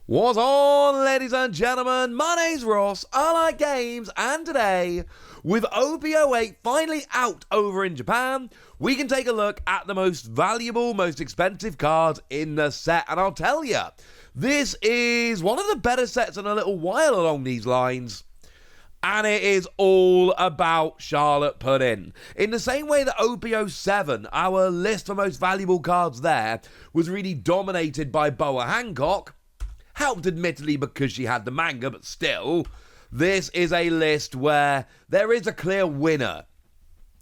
What's on, ladies and gentlemen? My name's Ross, I like games, and today, with OP-08 finally out over in Japan, we can take a look at the most valuable, most expensive cards in the set, and I'll tell you, this is one of the better sets in a little while along these lines. And it is all about Charlotte Pudding. In the same way that OP-07, our list for most valuable cards there, was really dominated by Boa Hancock, helped admittedly because she had the manga, but still, this is a list where there is a clear winner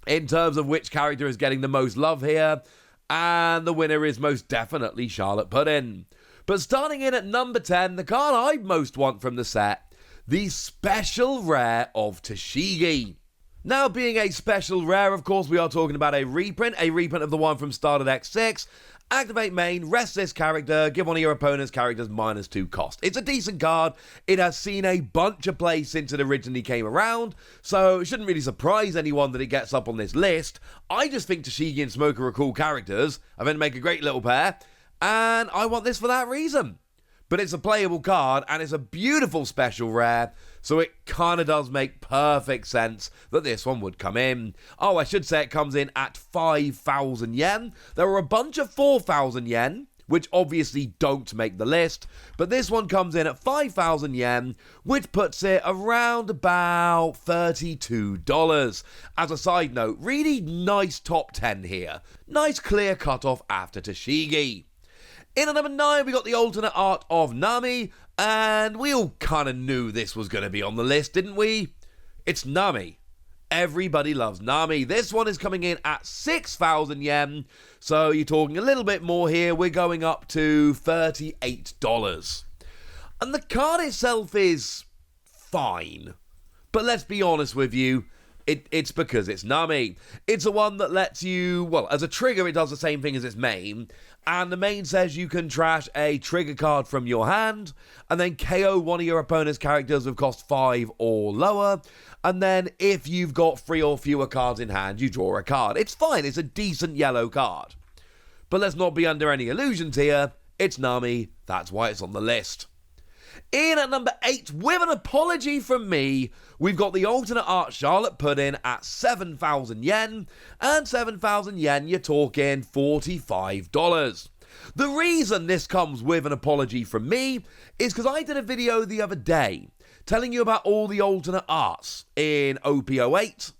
in terms of which character is getting the most love here, and the winner is most definitely Charlotte Pudding. But starting in at number 10, the card I most want from the set, the special rare of TCG. Now, being a special rare, of course, we are talking about a reprint of the one from Starter Deck 6. Activate main, rest this character, give one of your opponent's characters -2 cost. It's a decent card. It has seen a bunch of play since it originally came around, so it shouldn't really surprise anyone that it gets up on this list. I just think TCG and Smoker are cool characters. I think they make a great little pair, and I want this for that reason. But it's a playable card, and it's a beautiful special rare, so it kind of does make perfect sense that this one would come in. Oh, I should say it comes in at 5,000 yen. There are a bunch of 4,000 yen, which obviously don't make the list, but this one comes in at 5,000 yen, which puts it around about $32. As a side note, really nice top 10 here. Nice clear cutoff after TCG. In at number 9, we got the alternate art of Nami, and we all kind of knew this was going to be on the list, didn't we? It's Nami. Everybody loves Nami. This one is coming in at 6,000 yen, so you're talking a little bit more here. We're going up to $38. And the card itself is fine, but let's be honest with you, it's because it's Nami. It's a one that lets you, well, as a trigger, it does the same thing as its main. And the main says you can trash a trigger card from your hand, and then KO one of your opponent's characters with cost 5 or lower. And then if you've got 3 or fewer cards in hand, you draw a card. It's fine. It's a decent yellow card. But let's not be under any illusions here. It's Nami. That's why it's on the list. In at number 8, with an apology from me, we've got the alternate art Charlotte Pudding at 7,000 yen, and 7,000 yen, you're talking $45. The reason this comes with an apology from me is because I did a video the other day telling you about all the alternate arts in OP-08,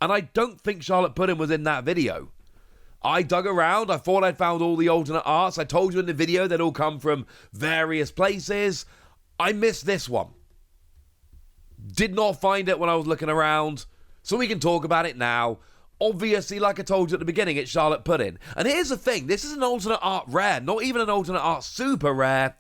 and I don't think Charlotte Pudding was in that video. I dug around, I thought I'd found all the alternate arts. I told you in the video they'd all come from various places. I missed this one. Did not find it when I was looking around, so we can talk about it now. Obviously, like I told you at the beginning, it's Charlotte Pudding. And here's the thing, this is an alternate art rare, not even an alternate art super rare,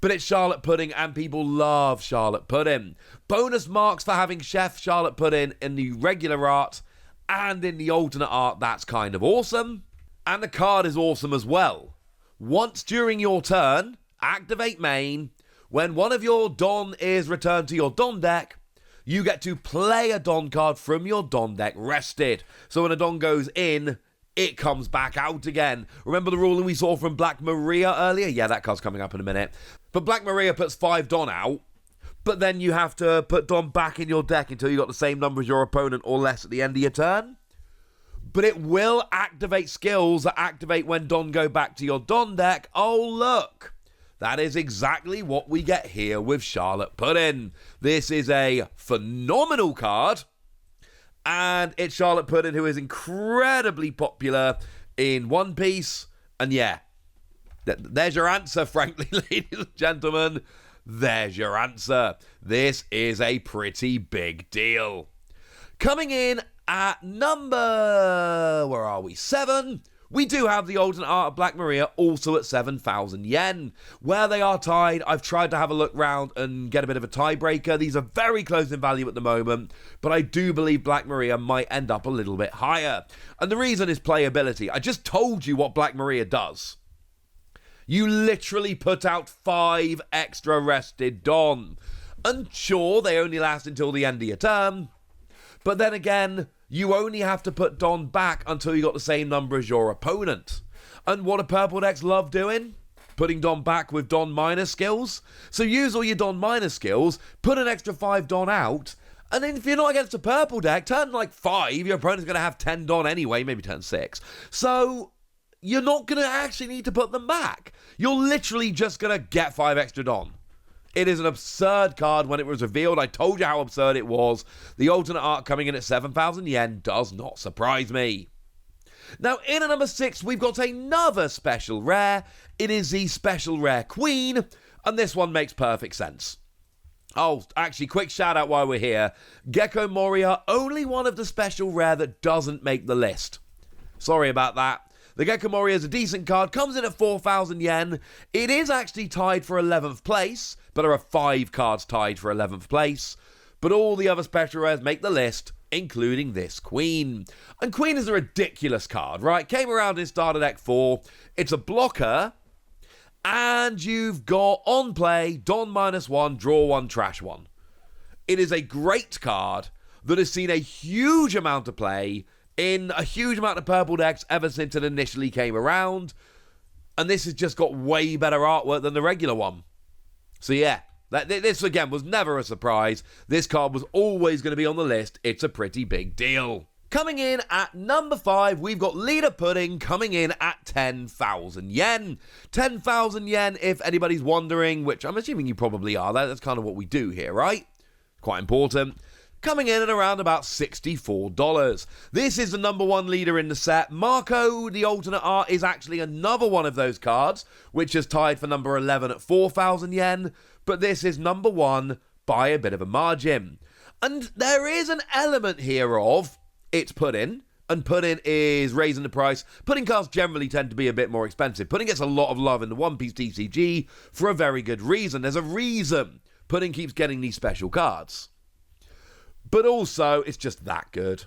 but it's Charlotte Pudding and people love Charlotte Pudding. Bonus marks for having Chef Charlotte Pudding in the regular art, and in the alternate art, that's kind of awesome. And the card is awesome as well. Once during your turn, activate main. When one of your Don is returned to your Don deck, you get to play a Don card from your Don deck rested. So when a Don goes in, it comes back out again. Remember the ruling we saw from Black Maria earlier? Yeah, that card's coming up in a minute. But Black Maria puts 5 Don out, but then you have to put Don back in your deck until you got the same number as your opponent or less at the end of your turn. But it will activate skills that activate when Don go back to your Don deck. Oh, look. That is exactly what we get here with Charlotte Pudding. This is a phenomenal card. And it's Charlotte Pudding, who is incredibly popular in One Piece. And yeah, there's your answer, frankly, ladies and gentlemen. There's your answer. This is a pretty big deal. Coming in at number, where are we, 7, we do have the alternate art of Black Maria, also at 7,000 yen. Where they are tied, I've tried to have a look round and get a bit of a tiebreaker. These are very close in value at the moment, but I do believe Black Maria might end up a little bit higher. And the reason is playability. I just told you what Black Maria does. You literally put out 5 extra rested Don. And sure, they only last until the end of your turn. But then again, you only have to put Don back until you got the same number as your opponent. And what do purple decks love doing? putting Don back with Don minor skills. So use all your Don minor skills, put an extra 5 Don out, and then if you're not against a purple deck, turn like 5, your opponent's going to have 10 Don anyway, maybe turn 6. So you're not going to actually need to put them back. You're literally just going to get 5 extra Don. It is an absurd card. When it was revealed, I told you how absurd it was. The alternate art coming in at 7,000 yen does not surprise me. Now, in at number 6, we've got another special rare. It is the special rare Queen, and this one makes perfect sense. Oh, actually, quick shout out while we're here. Gecko Moria, only one of the special rare that doesn't make the list. Sorry about that. The Gecko Moria is a decent card, comes in at 4,000 yen. It is actually tied for 11th place, but there are 5 cards tied for 11th place. But all the other special rares make the list, including this Queen. And Queen is a ridiculous card, right? Came around in starter deck 4. It's a blocker, and you've got on play, Don -1, draw 1, trash 1. It is a great card that has seen a huge amount of play in a huge amount of purple decks ever since it initially came around. And this has just got way better artwork than the regular one. So yeah, this again was never a surprise. This card was always going to be on the list. It's a pretty big deal. Coming in at number 5, we've got Leader Pudding coming in at 10,000 yen. 10,000 yen, if anybody's wondering, which I'm assuming you probably are. That's kind of what we do here, right? Quite important. Coming in at around about $64. This is the number 1 leader in the set. Marco, the alternate art, is actually another one of those cards, which is tied for number 11 at 4,000 yen, but this is number 1 by a bit of a margin. And there is an element here of it's Pudding, and Pudding is raising the price. Pudding cards generally tend to be a bit more expensive. Pudding gets a lot of love in the One Piece TCG for a very good reason. There's a reason Pudding keeps getting these special cards. But also, it's just that good.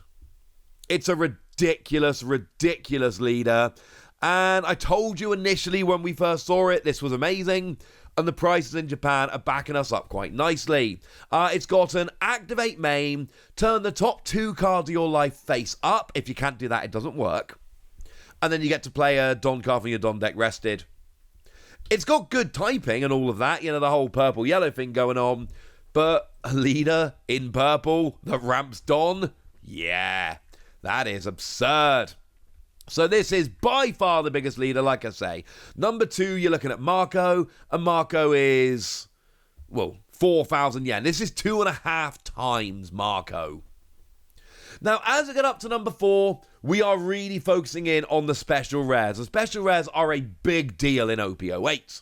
It's a ridiculous, ridiculous leader. And I told you initially when we first saw it, this was amazing. And the prices in Japan are backing us up quite nicely. It's got an activate main, turn the top 2 cards of your life face up. If you can't do that, it doesn't work. And then you get to play a Don card from your Don deck rested. It's got good typing and all of that, the whole purple-yellow thing going on. But a leader in purple that ramps Don? Yeah, that is absurd. So this is by far the biggest leader, like I say. Number 2, you're looking at Marco, and Marco is, 4,000 yen. This is 2.5 times Marco. Now, as we get up to number 4, we are really focusing in on the special rares. The special rares are a big deal in OP-08.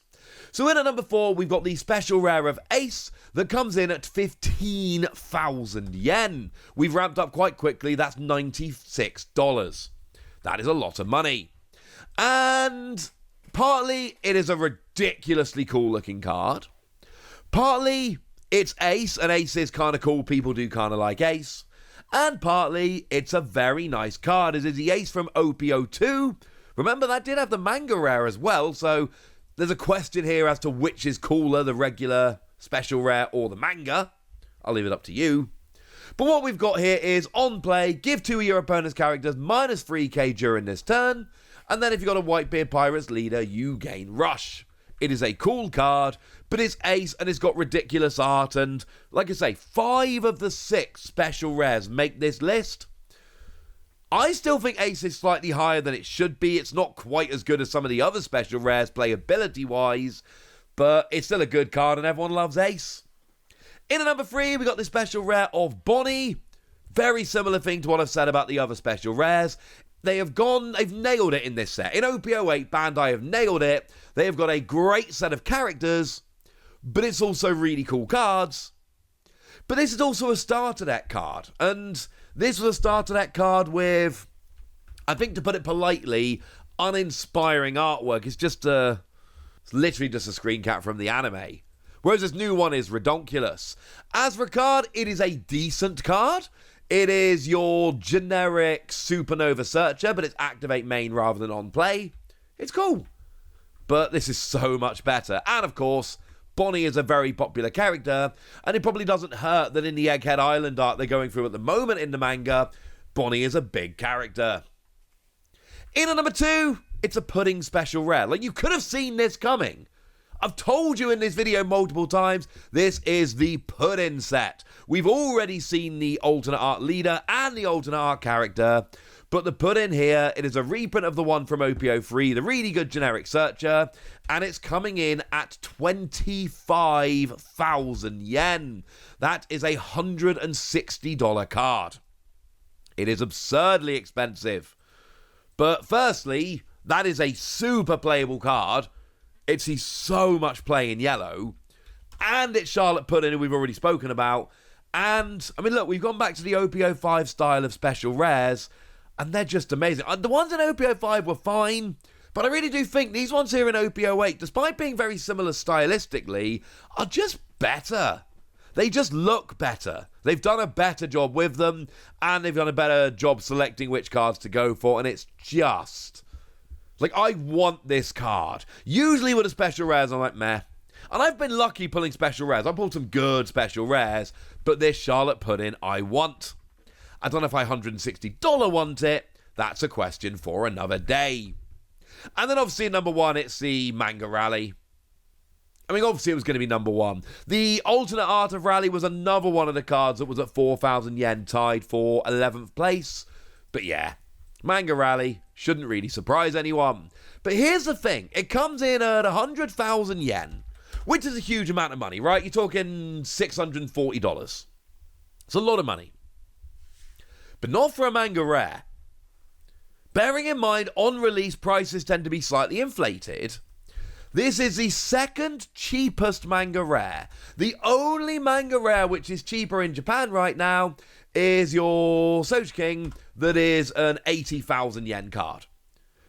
So in at number 4, we've got the special rare of Ace that comes in at 15,000 yen. We've ramped up quite quickly. That's $96. That is a lot of money. And partly it is a ridiculously cool looking card. Partly it's Ace, and Ace is kind of cool. People do kind of like Ace. And partly it's a very nice card. It is the Ace from OP-02. Remember, that did have the manga rare as well, so there's a question here as to which is cooler, the regular special rare or the manga. I'll leave it up to you. But what we've got here is, on play, give 2 of your opponent's characters minus 3k during this turn, and then if you've got a Whitebeard Pirates leader, you gain Rush. It is a cool card, but it's Ace, and it's got ridiculous art, and like I say, 5 of the 6 special rares make this list. I still think Ace is slightly higher than it should be. It's not quite as good as some of the other special rares playability-wise, but it's still a good card, and everyone loves Ace. In at number 3, we got the special rare of Bonnie. Very similar thing to what I've said about the other special rares. They've nailed it in this set. In OP-08, Bandai have nailed it. They have got a great set of characters, but it's also really cool cards. But this is also a starter deck card, and this was a starter deck card with, I think to put it politely, uninspiring artwork. It's literally just a screen cap from the anime. Whereas this new one is redonkulous. As for a card, it is a decent card. It is your generic Supernova Searcher, but it's activate main rather than on play. It's cool. But this is so much better. And of course, Bonnie is a very popular character, and it probably doesn't hurt that in the Egghead Island arc they're going through at the moment in the manga, Bonnie is a big character. In at number 2, it's a Pudding special rare. Like, you could have seen this coming. I've told you in this video multiple times, this is the put-in set. We've already seen the alternate art leader and the alternate art character, but the put-in here, it is a reprint of the one from OP-03, the really good generic searcher, and it's coming in at 25,000 yen. That is a $160 card. It is absurdly expensive. But firstly, that is a super playable card. It sees so much play in yellow. And it's Charlotte Pudding, who we've already spoken about. And, I mean, look, we've gone back to the OP-05 style of special rares, and they're just amazing. The ones in OP-05 were fine, but I really do think these ones here in OP-08, despite being very similar stylistically, are just better. They just look better. They've done a better job with them, and they've done a better job selecting which cards to go for, and it's just... like, I want this card. Usually with the special rares, I'm like, meh. And I've been lucky pulling special rares. I pulled some good special rares, but this Charlotte Pudding, I want. I don't know if I $160 want it. That's a question for another day. And then obviously number one, it's the Manga Rally. I mean, obviously it was going to be number one. The alternate art of Rally was another one of the cards that was at 4,000 yen, tied for 11th place. But yeah, Manga Rally shouldn't really surprise anyone. But here's the thing. It comes in at 100,000 yen, which is a huge amount of money, right? You're talking $640. It's a lot of money. But not for a manga rare. Bearing in mind, on-release prices tend to be slightly inflated. This is the second cheapest manga rare. The only manga rare which is cheaper in Japan right now is your Soji King, that is an 80,000 yen card.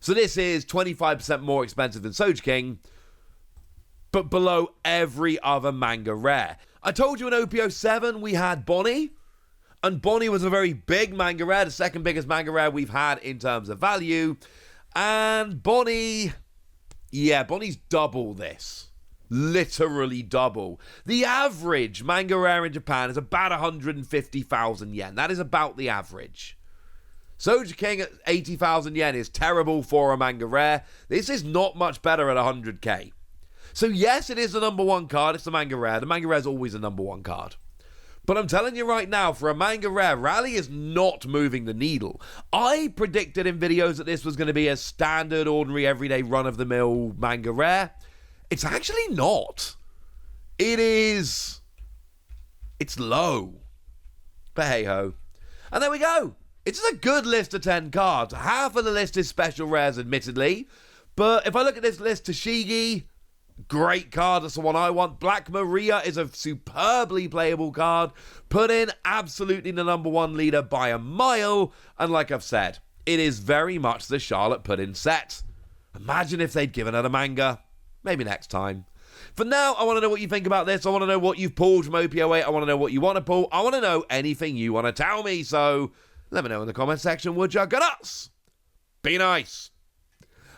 So this is 25% more expensive than Soji King, but below every other manga rare. I told you in OP-07 we had Bonnie, and Bonnie was a very big manga rare, the second biggest manga rare we've had in terms of value. And Bonnie, yeah, Bonnie's double this. Literally double. The average manga rare in Japan is about 150,000 yen. That is about the average. Soji King at 80,000 yen is terrible for a manga rare. This is not much better at 100k. So yes, it is the number one card. It's the manga rare. The manga rare is always the number one card. But I'm telling you right now, for a manga rare, Rally is not moving the needle. I predicted in videos that this was going to be a standard, ordinary, everyday, run-of-the-mill manga rare. It's actually not. It's low. But hey-ho. And there we go. It's a good list of 10 cards. Half of the list is special rares, admittedly. But if I look at this list, Tashigi, great card, that's the one I want. Black Maria is a superbly playable card. Put in absolutely the number one leader by a mile. And like I've said, it is very much the Charlotte Pudding set. Imagine if they'd given her the manga. Maybe next time. For now, I want to know what you think about this. I want to know what you've pulled from OP-08. I want to know what you want to pull. I want to know anything you want to tell me. So let me know in the comment section, would ya? Good us. Be nice.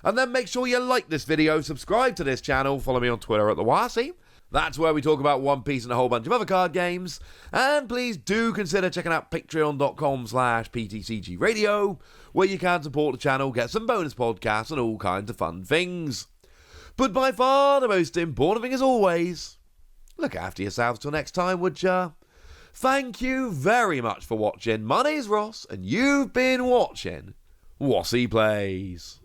And then make sure you like this video, subscribe to this channel, follow me on Twitter at TheWasi. That's where we talk about One Piece and a whole bunch of other card games. And please do consider checking out patreon.com/PTCG Radio, where you can support the channel, get some bonus podcasts and all kinds of fun things. But by far the most important thing as always, look after yourselves till next time, would ya? Thank you very much for watching. My name's Ross, and you've been watching Wasi Plays.